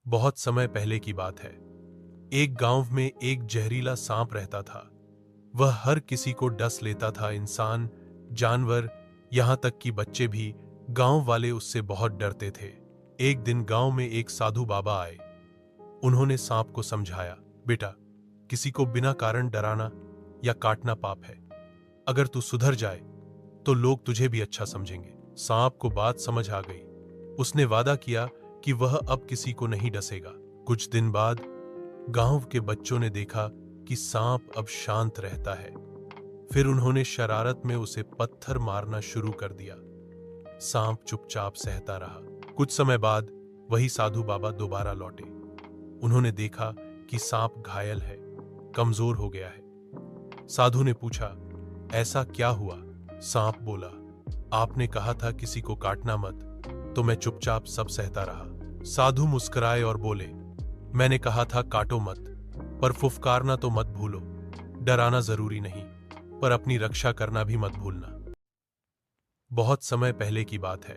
बहुत समय पहले की बात है। एक गांव में एक जहरीला सांप रहता था। वह हर किसी को डस लेता था, इंसान, जानवर, यहां तक कि बच्चे भी। गांव वाले उससे बहुत डरते थे। एक दिन गांव में एक साधु बाबा आए। उन्होंने सांप को समझाया, बेटा, किसी को बिना कारण डराना या काटना पाप है। अगर तू सुधर जाए तो लोग तुझे भी अच्छा समझेंगे। सांप को बात समझ आ गई। उसने वादा किया कि वह अब किसी को नहीं डसेगा। कुछ दिन बाद गांव के बच्चों ने देखा कि सांप अब शांत रहता है। फिर उन्होंने शरारत में उसे पत्थर मारना शुरू कर दिया। सांप चुपचाप सहता रहा। कुछ समय बाद वही साधु बाबा दोबारा लौटे। उन्होंने देखा कि सांप घायल है, कमजोर हो गया है। साधु ने पूछा, ऐसा क्या हुआ? सांप बोला, आपने कहा था किसी को काटना मत, तो मैं चुपचाप सब सहता रहा। साधु मुस्कुराए और बोले, मैंने कहा था काटो मत, पर फुफकारना तो मत भूलो। डराना जरूरी नहीं, पर अपनी रक्षा करना भी मत भूलना। बहुत समय पहले की बात है।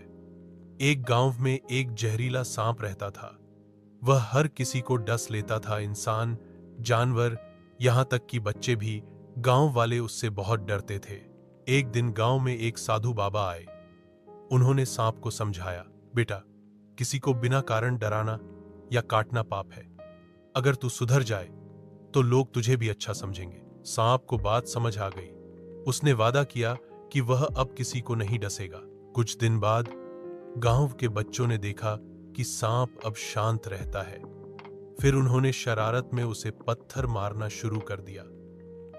एक गांव में एक जहरीला सांप रहता था। वह हर किसी को डस लेता था, इंसान, जानवर, यहां तक कि बच्चे भी। गांव वाले उससे बहुत डरते थे। एक दिन गांव में एक साधु बाबा आए। उन्होंने सांप को समझाया, बेटा, किसी को बिना कारण डराना या काटना पाप है। अगर तू सुधर जाए तो लोग तुझे भी अच्छा समझेंगे। सांप को बात समझ आ गई। उसने वादा किया कि वह अब किसी को नहीं डसेगा। कुछ दिन बाद गांव के बच्चों ने देखा कि सांप अब शांत रहता है। फिर उन्होंने शरारत में उसे पत्थर मारना शुरू कर दिया।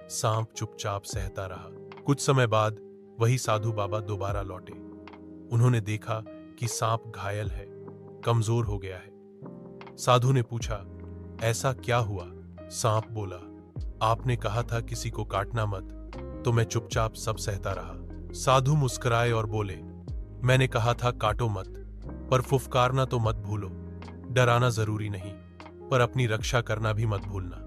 सांप चुपचाप सहता रहा। कुछ समय बाद वही साधु बाबा दोबारा लौटे। उन्होंने देखा कि सांप घायल है, कमजोर हो गया है। साधु ने पूछा, ऐसा क्या हुआ? सांप बोला, आपने कहा था किसी को काटना मत, तो मैं चुपचाप सब सहता रहा। साधु मुस्कुराए और बोले, मैंने कहा था काटो मत, पर फुफकारना तो मत भूलो। डराना जरूरी नहीं, पर अपनी रक्षा करना भी मत भूलना।